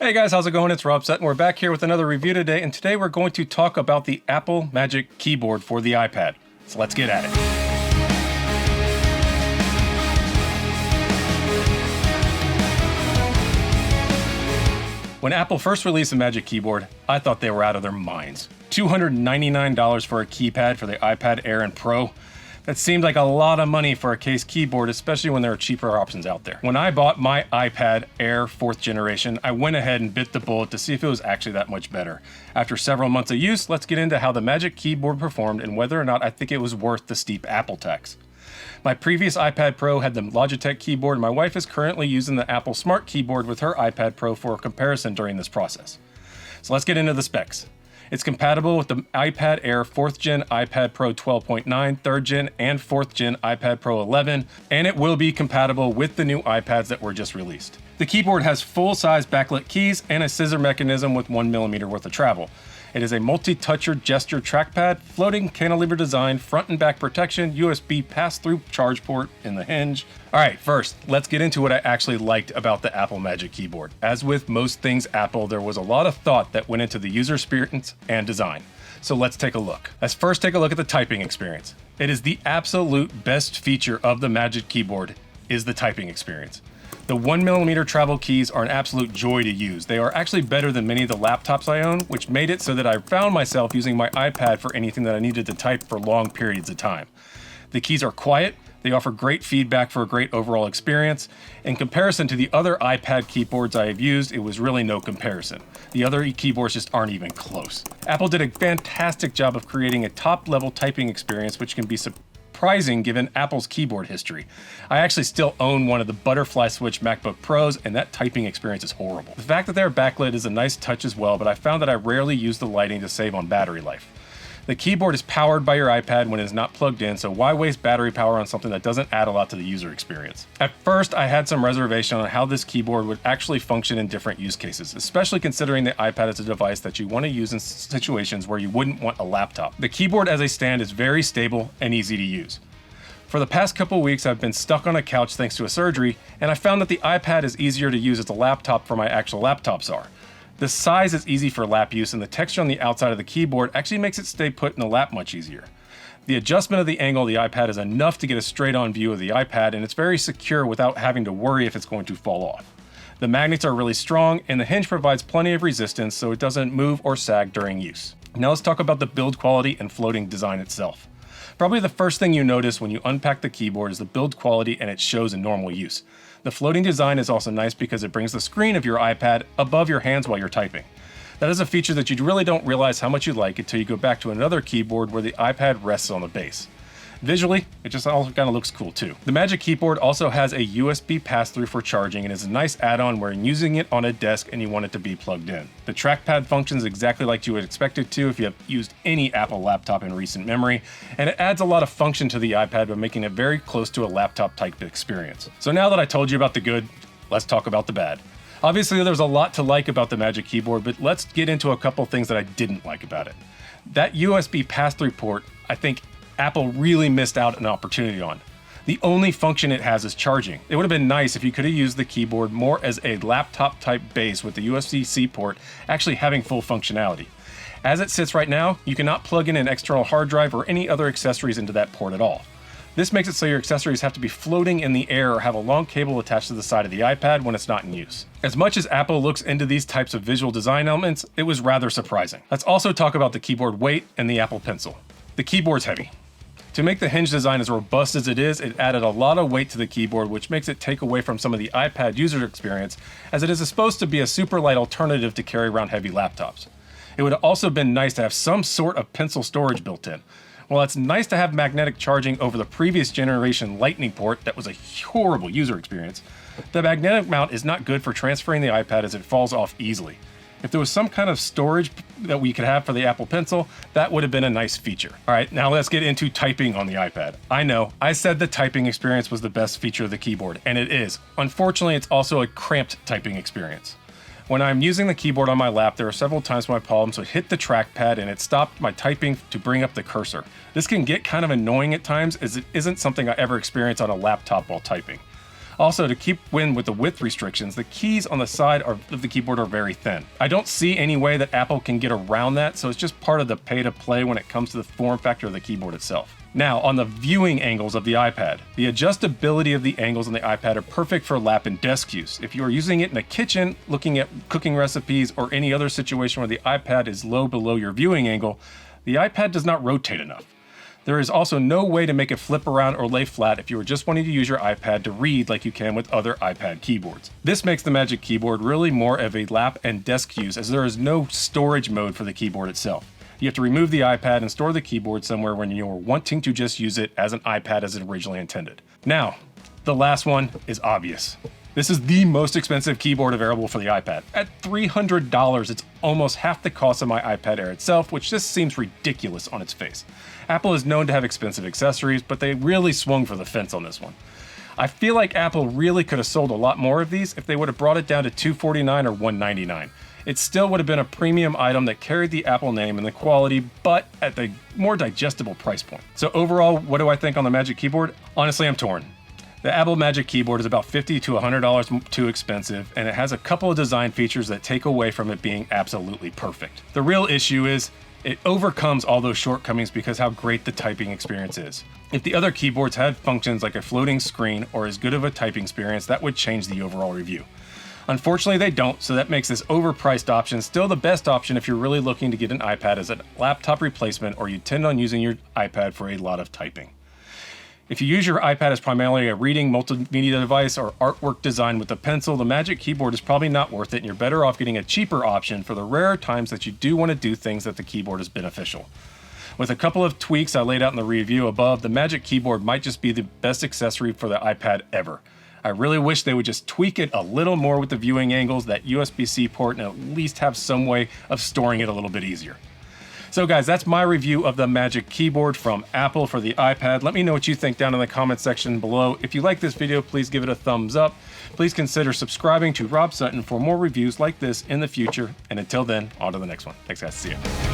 Hey guys, how's it going? It's Rob Sutton. We're back here with another review today, and today we're going to talk about the Apple Magic Keyboard for the iPad. So let's get at it. When Apple first released the Magic Keyboard, I thought they were out of their minds. $299 for a keypad for the iPad Air and Pro. That seemed like a lot of money for a case keyboard, especially when there are cheaper options out there. When I bought my iPad Air 4th generation, I went ahead and bit the bullet to see if it was actually that much better. After several months of use, let's get into how the Magic Keyboard performed and whether or not I think it was worth the steep Apple tax. My previous iPad Pro had the Logitech keyboard, and my wife is currently using the Apple Smart Keyboard with her iPad Pro for a comparison during this process. So let's get into the specs. It's compatible with the iPad Air 4th Gen, iPad Pro 12.9, 3rd Gen, and 4th Gen iPad Pro 11, and it will be compatible with the new iPads that were just released. The keyboard has full-size backlit keys and a scissor mechanism with 1mm worth of travel. It is a multi-toucher gesture trackpad, floating cantilever design, front and back protection, USB pass-through charge port in the hinge. Alright, first, let's get into what I actually liked about the Apple Magic Keyboard. As with most things Apple, there was a lot of thought that went into the user experience and design. So let's take a look. Let's first take a look at the typing experience. It is the absolute best feature of the Magic Keyboard is the typing experience. The 1mm travel keys are an absolute joy to use. They are actually better than many of the laptops I own, which made it so that I found myself using my iPad for anything that I needed to type for long periods of time. The keys are quiet, they offer great feedback for a great overall experience. In comparison to the other iPad keyboards I have used, it was really no comparison. The other keyboards just aren't even close. Apple did a fantastic job of creating a top-level typing experience, which can be surprising given Apple's keyboard history. I actually still own one of the butterfly switch MacBook Pros, and that typing experience is horrible. The fact that they're backlit is a nice touch as well, but I found that I rarely use the lighting to save on battery life. The keyboard is powered by your iPad when it is not plugged in, so why waste battery power on something that doesn't add a lot to the user experience? At first, I had some reservation on how this keyboard would actually function in different use cases, especially considering the iPad is a device that you want to use in situations where you wouldn't want a laptop. The keyboard as a stand is very stable and easy to use. For the past couple weeks, I've been stuck on a couch thanks to a surgery, and I found that the iPad is easier to use as a laptop for my actual laptops are. The size is easy for lap use, and the texture on the outside of the keyboard actually makes it stay put in the lap much easier. The adjustment of the angle of the iPad is enough to get a straight-on view of the iPad, and it's very secure without having to worry if it's going to fall off. The magnets are really strong, and the hinge provides plenty of resistance so it doesn't move or sag during use. Now let's talk about the build quality and floating design itself. Probably the first thing you notice when you unpack the keyboard is the build quality, and it shows in normal use. The floating design is also nice because it brings the screen of your iPad above your hands while you're typing. That is a feature that you really don't realize how much you like until you go back to another keyboard where the iPad rests on the base. Visually, it just all kind of looks cool too. The Magic Keyboard also has a USB pass-through for charging and is a nice add-on when using it on a desk and you want it to be plugged in. The trackpad functions exactly like you would expect it to if you have used any Apple laptop in recent memory, and it adds a lot of function to the iPad by making it very close to a laptop type experience. So now that I told you about the good, let's talk about the bad. Obviously, there's a lot to like about the Magic Keyboard, but let's get into a couple things that I didn't like about it. That USB pass-through port, I think Apple really missed out an opportunity on. The only function it has is charging. It would have been nice if you could have used the keyboard more as a laptop type base with the USB-C port actually having full functionality. As it sits right now, you cannot plug in an external hard drive or any other accessories into that port at all. This makes it so your accessories have to be floating in the air or have a long cable attached to the side of the iPad when it's not in use. As much as Apple looks into these types of visual design elements, it was rather surprising. Let's also talk about the keyboard weight and the Apple Pencil. The keyboard's heavy. To make the hinge design as robust as it is, it added a lot of weight to the keyboard, which makes it take away from some of the iPad user experience, as it is supposed to be a super light alternative to carry around heavy laptops. It would have also been nice to have some sort of pencil storage built in. While it's nice to have magnetic charging over the previous generation Lightning port that was a horrible user experience, the magnetic mount is not good for transferring the iPad as it falls off easily. If there was some kind of storage that we could have for the Apple Pencil, that would have been a nice feature. All right, now let's get into typing on the iPad. I know, I said the typing experience was the best feature of the keyboard, and it is. Unfortunately, it's also a cramped typing experience. When I'm using the keyboard on my lap, there are several times my palms would hit the trackpad and it stopped my typing to bring up the cursor. This can get kind of annoying at times, as it isn't something I ever experience on a laptop while typing. Also, to keep in with the width restrictions, the keys on the side of the keyboard are very thin. I don't see any way that Apple can get around that, so it's just part of the pay to play when it comes to the form factor of the keyboard itself. Now, on the viewing angles of the iPad, the adjustability of the angles on the iPad are perfect for lap and desk use. If you are using it in a kitchen, looking at cooking recipes, or any other situation where the iPad is low below your viewing angle, the iPad does not rotate enough. There is also no way to make it flip around or lay flat if you are just wanting to use your iPad to read like you can with other iPad keyboards. This makes the Magic Keyboard really more of a lap and desk use, as there is no storage mode for the keyboard itself. You have to remove the iPad and store the keyboard somewhere when you're wanting to just use it as an iPad as it originally intended. Now, the last one is obvious. This is the most expensive keyboard available for the iPad. At $300, it's almost half the cost of my iPad Air itself, which just seems ridiculous on its face. Apple is known to have expensive accessories, but they really swung for the fence on this one. I feel like Apple really could have sold a lot more of these if they would have brought it down to $249 or $199. It still would have been a premium item that carried the Apple name and the quality, but at the more digestible price point. So overall, what do I think on the Magic Keyboard? Honestly, I'm torn. The Apple Magic Keyboard is about $50 to $100 too expensive, and it has a couple of design features that take away from it being absolutely perfect. The real issue is it overcomes all those shortcomings because how great the typing experience is. If the other keyboards had functions like a floating screen or as good of a typing experience, that would change the overall review. Unfortunately, they don't, so that makes this overpriced option still the best option if you're really looking to get an iPad as a laptop replacement or you intend on using your iPad for a lot of typing. If you use your iPad as primarily a reading multimedia device or artwork design with a pencil, the Magic Keyboard is probably not worth it, and you're better off getting a cheaper option for the rare times that you do want to do things that the keyboard is beneficial. With a couple of tweaks I laid out in the review above, the Magic Keyboard might just be the best accessory for the iPad ever. I really wish they would just tweak it a little more with the viewing angles, that USB-C port, and at least have some way of storing it a little bit easier. So guys, that's my review of the Magic Keyboard from Apple for the iPad. Let me know what you think down in the comment section below. If you like this video, please give it a thumbs up. Please consider subscribing to Rob Sutton for more reviews like this in the future. And until then, on to the next one. Thanks guys, see ya.